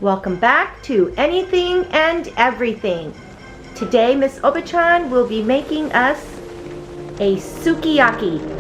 Welcome back to Anything and Everything. Today Miss Oba-chan will be making us a sukiyaki.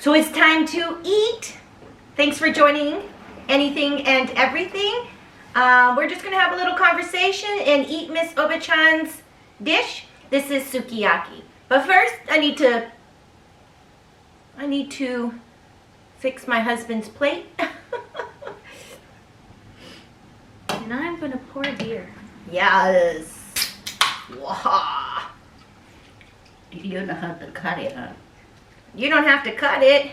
So it's time to eat. Thanks for joining Anything and Everything. We're just gonna have a little conversation and eat Miss Oba-chan's dish. This is sukiyaki. But first, I need to fix my husband's plate. And I'm gonna pour beer. Yes. Wow. You don't have to cut it, huh? You don't have to cut it.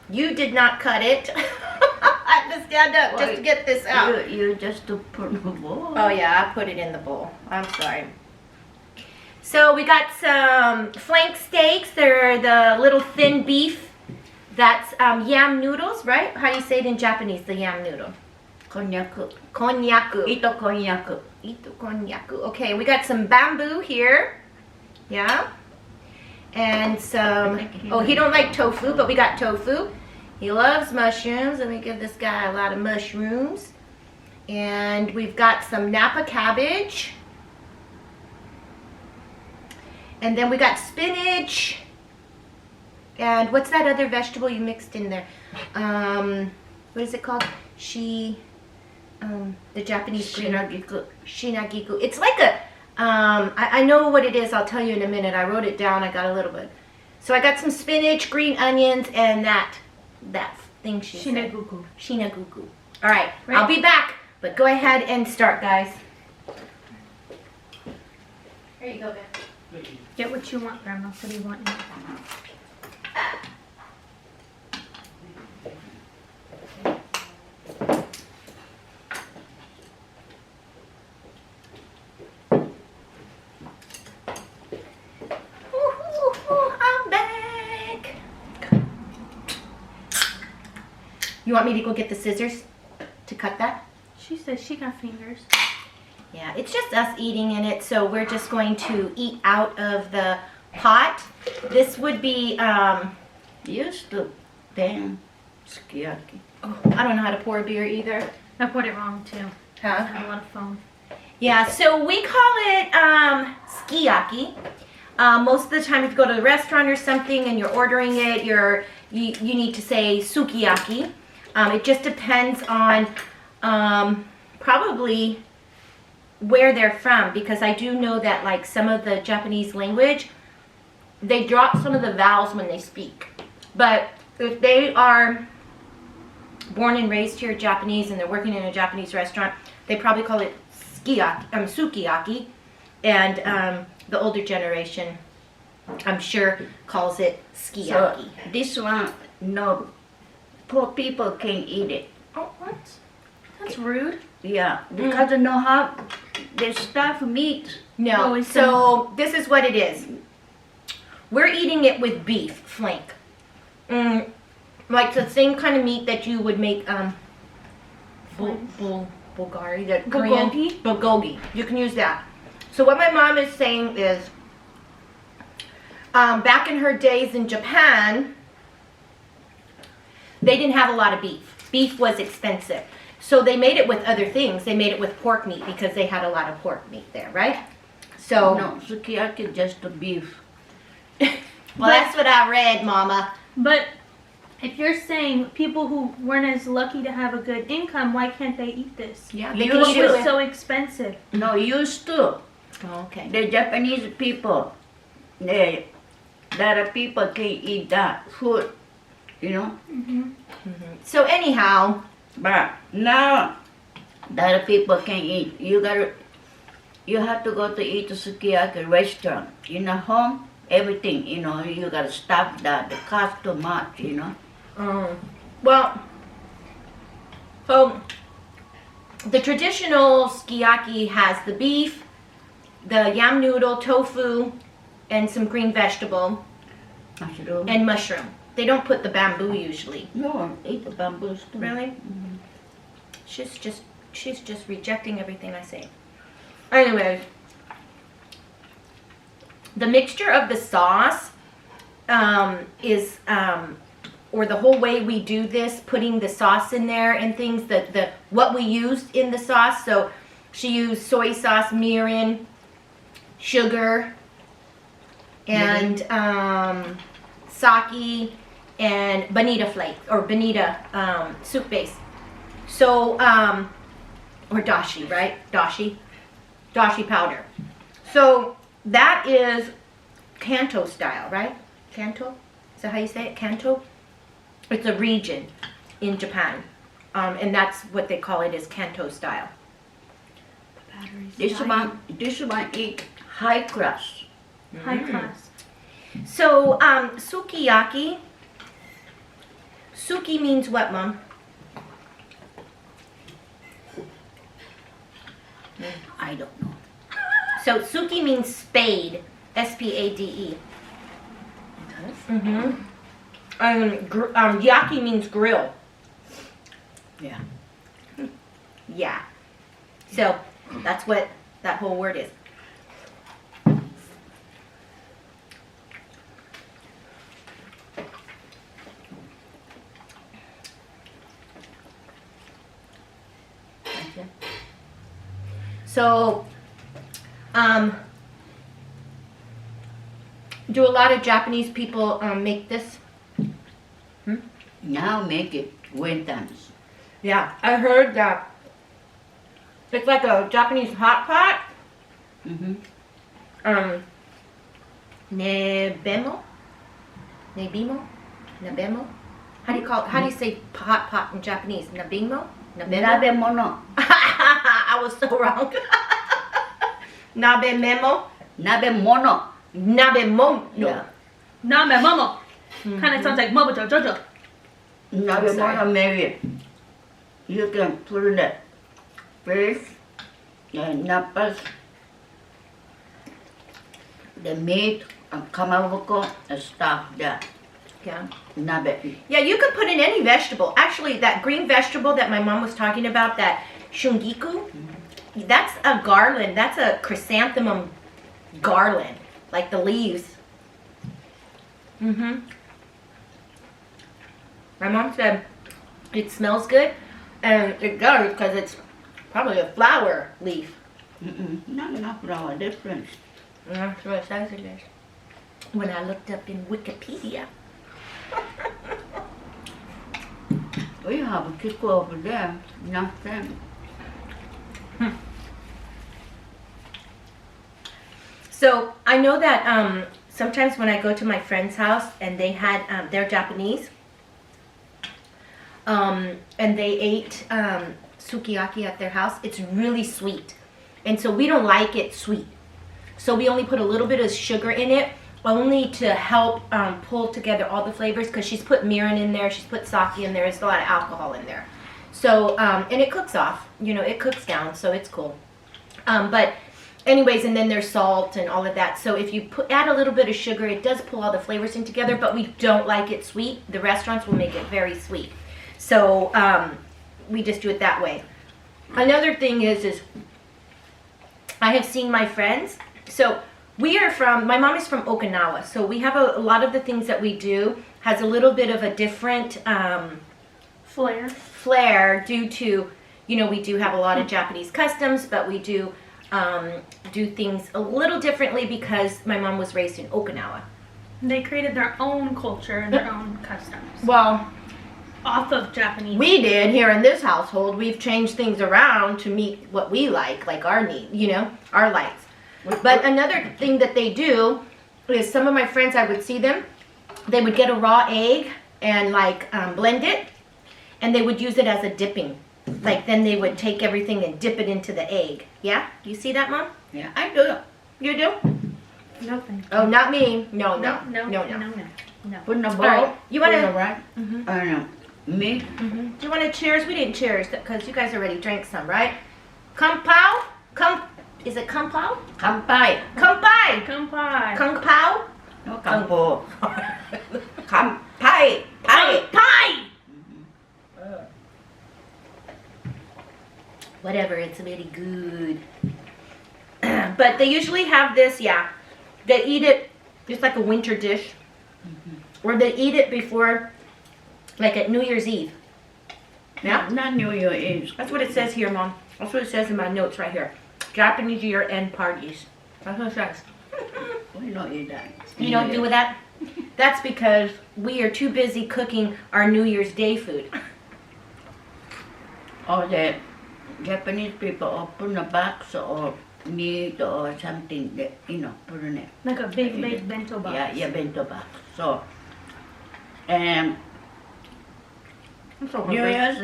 You did not cut it. I have to stand up just to get this out. You just to put in the bowl. Oh yeah, I put it in the bowl. I'm sorry. So we got some flank steaks. They're the little thin beef. That's yam noodles, right? How do you say it in Japanese, the yam noodle? Konnyaku. Konnyaku. Ito konnyaku. Ito konnyaku. Okay, we got some bamboo here. Yeah. And some, oh, he don't like tofu, but we got tofu. He loves mushrooms. Let me give this guy a lot of mushrooms. And we've got some Napa cabbage. And then we got spinach. And what's that other vegetable you mixed in there? What is it called? The Japanese green. Shinagiku. Shinagiku. It's like a, I know what it is. I'll tell you in a minute. I wrote it down. I got a little bit. So I got some spinach, green onions, and that thing she said. Shinaguku. Shinaguku. All right. Right. I'll be back. But go ahead and start, guys. Here you go, Ben. Get what you want, Grandma. What do you want? I'm back. You want me to go get the scissors to cut that? She says she got fingers. Yeah, it's just us eating in it, so we're just going to eat out of the pot. This would be, Used to pan sukiyaki. oh, I don't know how to pour a beer either. I put it wrong too. I Huh? had a lot of foam. Yeah, so we call it sukiyaki. Most of the time if you go to a restaurant or something and you're ordering it, you need to say sukiyaki. It just depends on probably where they're from, because I do know that like some of the Japanese language, they drop some of the vowels when they speak. But if they are born and raised here Japanese and they're working in a Japanese restaurant, they probably call it sukiyaki, and the older generation, I'm sure, calls it So skiyaki. this one, no, poor people can eat it. Oh, what? That's rude. Yeah, because they know how they stuff meat. No, Always so this is what it is. We're eating it with beef flank. Like the same kind of meat that you would make bulgari, the Korean bulgogi. You can use that. So what my mom is saying is, back in her days in Japan, they didn't have a lot of beef. Beef was expensive. So they made it with other things. They made it with pork meat because they had a lot of pork meat there, right? So, No, sukiyaki is just the beef. well, that's what I read, Mama. But if you're saying people who weren't as lucky to have a good income, why can't they eat this? Yeah, they they can can It eat it was with... so expensive. No, used to. Oh, okay. The Japanese people, a lot of people can eat that food, you know. So anyhow, But now, a lot of people can eat. You have to go to eat a sukiyaki restaurant. In a home, everything, you know, you gotta stop that. It costs too much, you know. well, so the traditional sukiyaki has the beef, the yam noodle, tofu, and some green vegetable, Mushroom. and mushroom. They don't put the bamboo usually. No, eat the bamboos too. Really? She's just rejecting everything I say. Anyways, the mixture of the sauce is, or the whole way we do this, putting the sauce in there and things, what we used in the sauce. So she used soy sauce, mirin, sugar, and sake, and bonita flake, or bonita soup base. So, or dashi, right? Dashi powder. So that is Kanto style, right? Kanto? Is that how you say it? Kanto? It's a region in Japan. And that's what they call it, is Kanto style. This one eat high class. High class. So, sukiyaki. Suki means what, Mom? I don't know. So, suki means spade. S-P-A-D-E. Mm-hmm. Yaki means grill. Yeah. Yeah. So, that's what that whole word is. So, do a lot of Japanese people make this? Now make it wontons. Yeah, I heard that it's like a Japanese hot pot. Mm-hmm. Nebemo? Nebimo? Nabemo? How do you call it? How do you say hot pot in Japanese? Nabimo? Nabemo? Nabe mono. I was so wrong. Nabe memo? Nabe mono. Nabe mom. Yeah. Name momo. Kind of sounds like momojo jojo. Nabe sorry. mono, Mary. You can put in the fish, the napas, the meat, and kamaboko, and stuff there. Yeah. Nabe. Yeah, you could put in any vegetable. Actually, that green vegetable that my mom was talking about, that shungiku, that's a garland. That's a chrysanthemum garland, like the leaves. Mm-hmm. My mom said it smells good, and it does because it's probably a flower leaf. Not enough flour difference. That's what it says it is. When I looked up in Wikipedia. We have a kiko over there. Nothing. So I know that sometimes when I go to my friend's house and they had, they're Japanese, and they ate sukiyaki at their house, it's really sweet. And so we don't like it sweet. So we only put a little bit of sugar in it, only to help pull together all the flavors, because she's put mirin in there, she's put sake in there, there's a lot of alcohol in there. So, and it cooks off, you know, it cooks down, so it's cool. But anyways, and then there's salt and all of that. So if you add a little bit of sugar, it does pull all the flavors in together, but we don't like it sweet. The restaurants will make it very sweet. So we just do it that way. Another thing is I have seen my friends. So we are from, my mom is from Okinawa. So we have a lot of the things that we do has a little bit of a different flair due to, you know, we do have a lot of Japanese customs, but we do things a little differently because my mom was raised in Okinawa. They created their own culture and their own customs. Well, Off of Japanese. we did here in this household. We've changed things around to meet what we like our need, you know, our likes. But another thing that they do is some of my friends, I would see them, they would get a raw egg and like blend it, and they would use it as a dipping. Like then they would take everything and dip it into the egg. Yeah? Do you see that, Mom? Yeah, I do. You do? No thank you. Oh, not me. No. No. Put in a bowl. Right. You wanna- put it right? Meat. Do you want to cheers? We didn't cheers because you guys already drank some, right? Kung-pao? Is it kung-pao? Kampai. Kung-pai! Kampai. Kung-pao? No kampo. Kampai. Pai. Pie! Whatever, it's really good. But they usually have this, yeah. They eat it, it's like a winter dish. Or they eat it before, like at New Year's Eve. Yeah? Not New Year Eve. That's what it says here, Mom. That's what it says in my notes right here. Japanese year-end parties. That's what it says. We don't eat that. You don't do that? That's because we are too busy cooking our New Year's Day food. Or the Japanese people open a box or meat or something that, you know, put in it. Like a big bento box. Yeah, bento box. So, and I'm so New hungry. Year's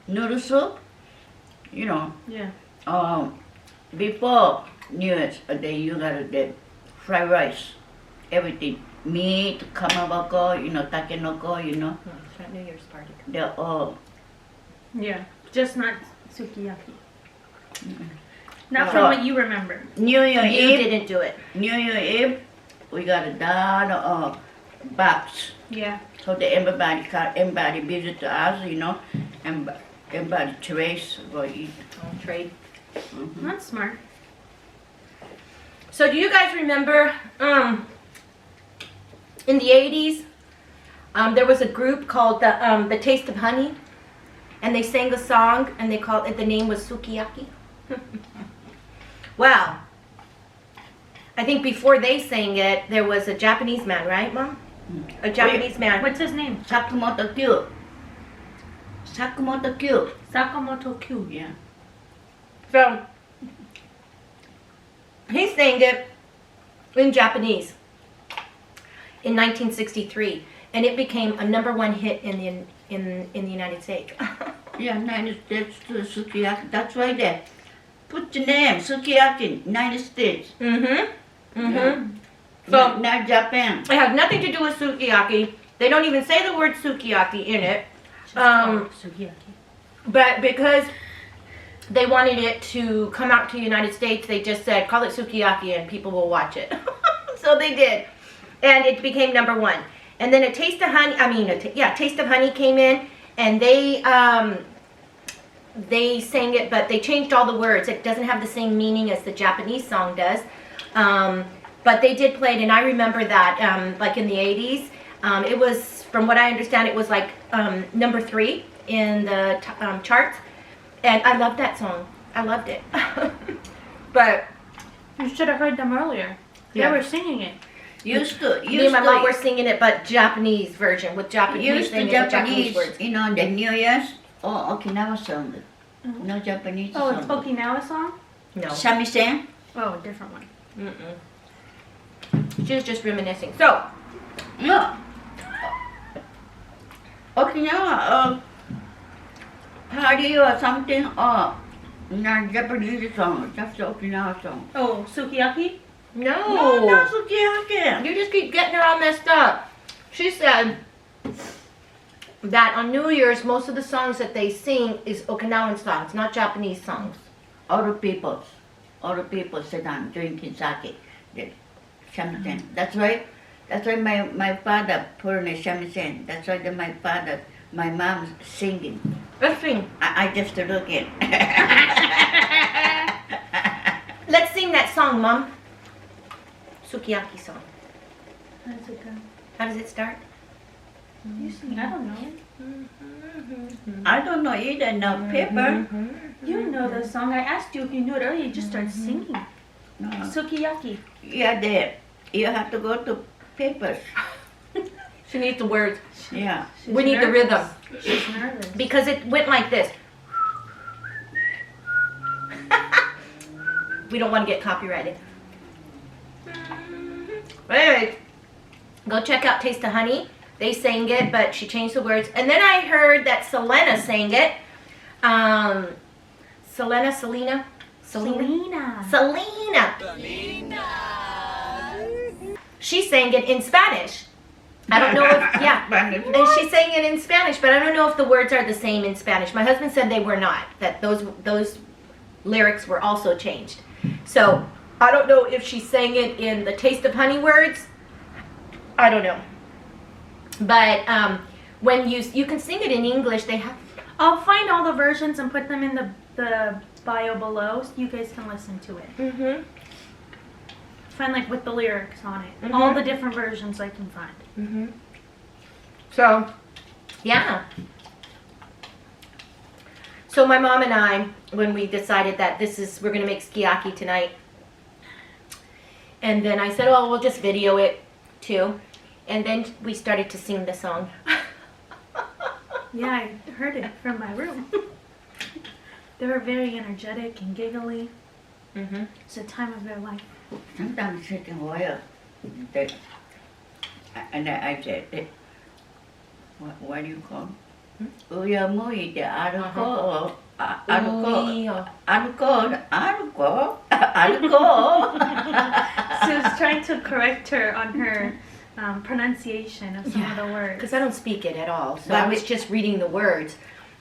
noodle soup, you know, Yeah. before New Year's Day, you got the fried rice, everything, meat, kamaboko, you know, takenoko, you know, No, it's not New Year's party. they're all, Yeah. Just not sukiyaki. Not So- from what you remember. New Year You Eve, didn't do it. New Year Eve, we got a lot of box. Yeah. So that everybody visit us, you know, and everybody trace go eat. I'll trade. That's smart. So do you guys remember in the 80s there was a group called the Taste of Honey, and they sang a song and they called it, the name was Sukiyaki. Well, I think before they sang it there was a Japanese man, right, Mom? A Japanese man. What's his name? Sakamoto Q. Sakamoto Q. Sakamoto Q. Yeah. So he sang it in Japanese in 1963, and it became a #1 hit in the United States. Yeah, United States to Sukiyaki. That's right there. Put the name Sukiyaki, United States. So Not Japan. it has nothing to do with sukiyaki. They don't even say the word sukiyaki in it. Sukiyaki. But because they wanted it to come out to the United States, they just said, call it sukiyaki and people will watch it. So they did. And it became #1. And then Taste of Honey, Taste of Honey came in, and they sang it, but they changed all the words. It doesn't have the same meaning as the Japanese song does. But they did play it, and I remember that, like in the 80s. It was, from what I understand, it was like #3 in the charts. And I loved that song. I loved it. But You should have heard them earlier. Yeah. They were singing it. me and my mom were singing it, but Japanese version with Japanese, Used to singing the Japanese, words. you know, the New Year's. Oh, Okinawa song. No Japanese Oh, it's song. Okinawa song? No. Shamisen? Oh, a different one. She was just reminiscing. So, No. Okinawa, party or something, or not Japanese song, just the Okinawa song. Oh, Sukiyaki? No, not Sukiyaki. you just keep getting her all messed up. She said that on New Year's, most of the songs that they sing is Okinawan songs, not Japanese songs. Other people sit down drinking sake. The shamisen. That's right. That's why my father poured the shamisen. That's why my mom singing. Let's sing. I just look at. Let's sing that song, Mom. Sukiyaki song. How does it go? How does it start? You sing, I don't know. I don't know either. No paper. You know the song. I asked you if you knew it earlier. You just started singing. No. Sukiyaki. Yeah, there. You have to go to papers. She needs the words. Yeah. She's We need the nervous. rhythm. She's nervous. Because it went like this. We don't want to get copyrighted. But anyway, go check out Taste of Honey. They sang it, but she changed the words. And then I heard that Selena sang it. Selena. She sang it in Spanish. I don't know if, yeah. And she sang it in Spanish, but I don't know if the words are the same in Spanish. My husband said they were not, that those lyrics were also changed. So I don't know if she sang it in the Taste of Honey words. I don't know. But when you can sing it in English, they have. I'll find all the versions and put them in the bio below so you guys can listen to it. Mm-hmm. Find like with the lyrics on it. Mhm. All the different versions I can find. Mm-hmm. So, yeah. So my mom and I, when we decided that we're gonna make sukiyaki tonight, and then I said, oh, we'll just video it too, and then we started to sing the song. Yeah, I heard it from my room. They were very energetic and giggly. Mm-hmm. It's a time of their life. Sometimes sitting while and I said, what do you call? Uya muy de alcohol. Alcohol. So I was trying to correct her on her pronunciation of some of the words. Because I don't speak it at all, so But I was just reading the words.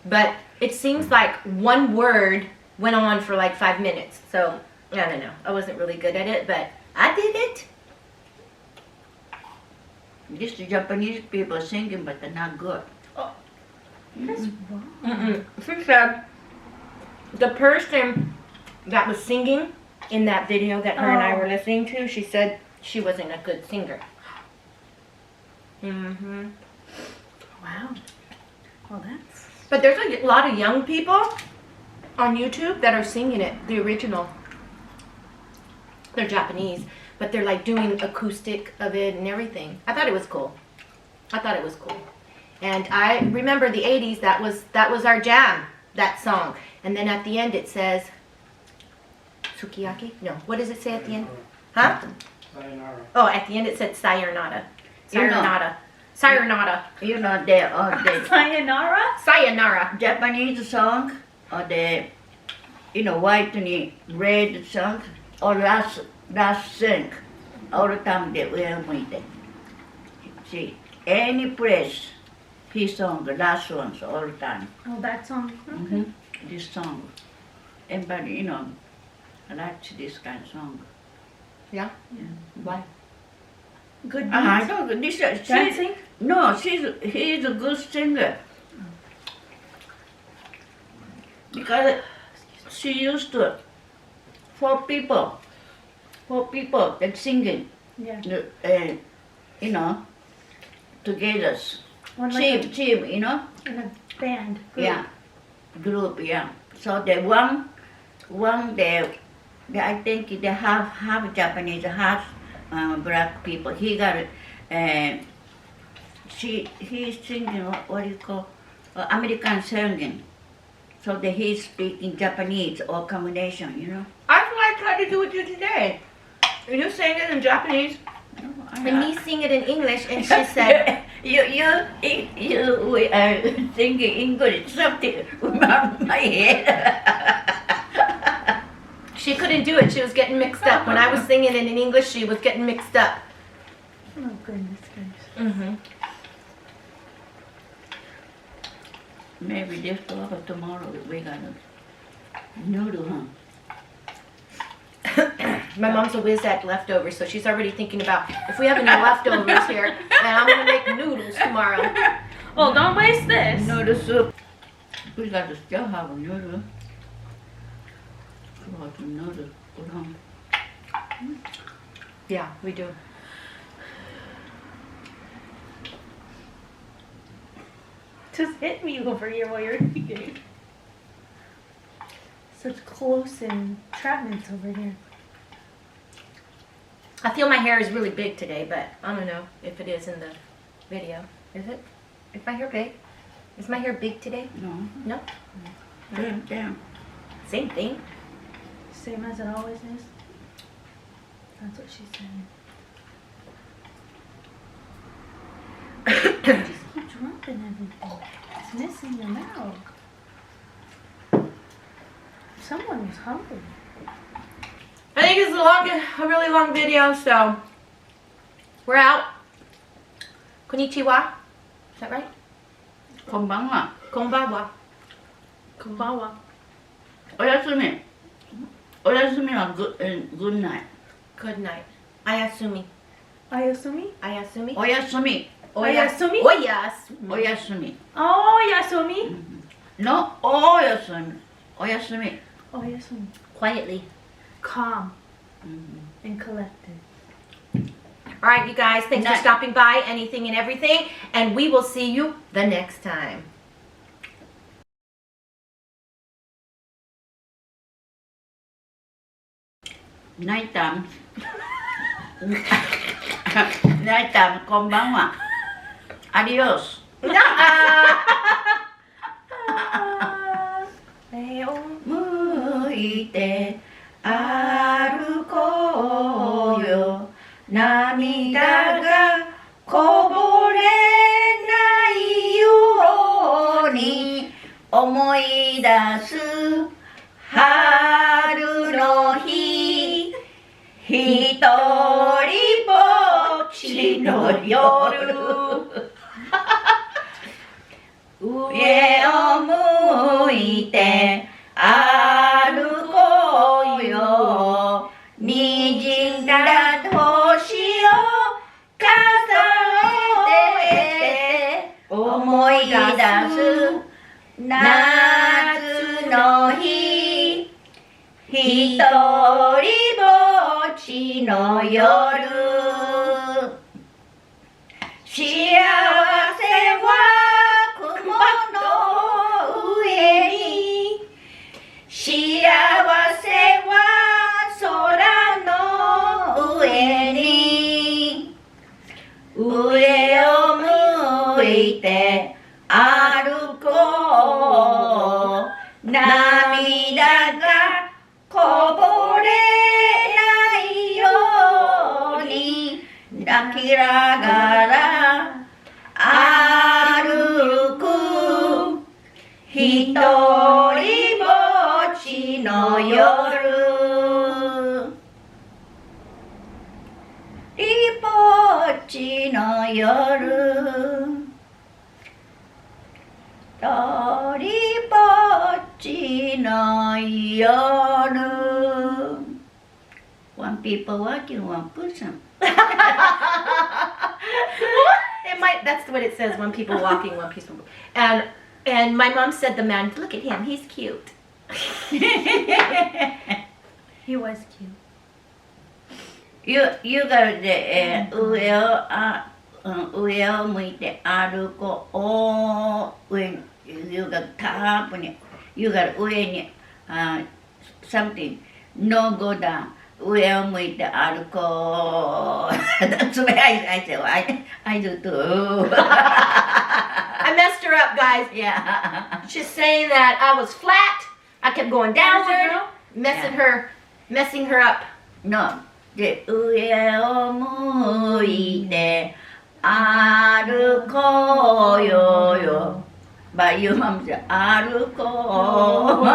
But it seems like one word went on for like 5 minutes. So, I don't know. I wasn't really good at it, but I did it. Just the Japanese people singing, but they're not good. That's wrong. Mm-mm. She said the person that was singing in that video that her and I were listening to, she said she wasn't a good singer. Mm-hmm. Wow. Well, that's... But there's a lot of young people on YouTube that are singing it, the original. They're Japanese, but they're like doing acoustic of it and everything. I thought it was cool. I thought it was cool. And I remember the 80s, that was our jam, that song. And then at the end it says, Sukiyaki? No, what does it say at the end? Huh? Sayonara. Oh, at the end it said sayonara. You know. Sayonara. Sayonara. You know the Sayonara? Sayonara. Japanese song or the white and red song or last sing all the time that we are waiting. See, any place he song the last ones all the time. Oh, that song. Mm-hmm. This song. Everybody, I like this kind of song. Yeah? Yeah. Why? Good beat. I don't. This Dancing? no, he's a good singer. Because she used to for people that singing, Yeah. together. One like Team, in a band. Group. yeah, group, yeah. So the one they I think they have Japanese, half black people. He got he's singing what do you call American singing. So that he's speaking Japanese or combination, That's what I tried to do with you today. You sang it in Japanese, and me sing it in English, and she said, you we are singing English something about my head. she couldn't do it. She was getting mixed up. When I was singing it in English, she was getting mixed up. Oh, goodness gracious. Mm-hmm. Maybe this over tomorrow we got a noodle, huh? My mom's a whiz at leftovers, so she's already thinking about if we have any leftovers here, then I'm gonna make noodles tomorrow. Well, don't waste this. Noodle soup. We got to still have a noodle. Got a noodle. Hold on. Yeah, we do. Just hit me over here while you're eating. Such close entrapments over here. I feel my hair is really big today, but I don't know if it is in the video. Is it? Is my hair big? Is my hair big today? No. No? Damn. Same thing. Same as it always is. That's what she said. Just keep dropping everything. It's missing your mouth. Someone was hungry. I think it's a really long video, so we're out. Konnichiwa. Is that right? Konbanwa. Konbanwa. Kumbawa. Oyasumi. Oyasumiはgood night. Good night. Ayasumi. Ayasumi? Ayasumi. Oyasumi. Oyasumi? Oyasumi. Oyasumi. Oh, Yasumi. No, oyasumi. Oyasumi. Oh, Yasumi. Quietly. Calm and collected. All right, you guys. Thanks for Night. stopping by. Anything and everything. And we will see you the next time. Nighttime. Nighttime. Konbanwa. Adios. Leo. 向いて歩こうよ涙がこぼれないように思い出す春の日一人ぼっちの夜上を向いて歩こうよ滲んだ星を数えて思い出す夏の日一人ぼっちの夜幸せは雲の上に幸せは空の上に上を向泣きながら歩く一人ぼっちの夜一人ぼっちの夜一人ぼっちの夜 One people walking, one person. It might. That's what it says. One people walking, one people. And my mom said the man. Look at him. He's cute. He was cute. You got the 上を向いて歩こう。上に You got top に You got 上に something. No go down. 上を向いて歩こう。That's what I say. I do too. I messed her up, guys. Yeah. She's saying that I was flat. I kept going downward, Yeah. messing her up. No. で、上を向いて歩こうよよ。But your mom said 歩こう。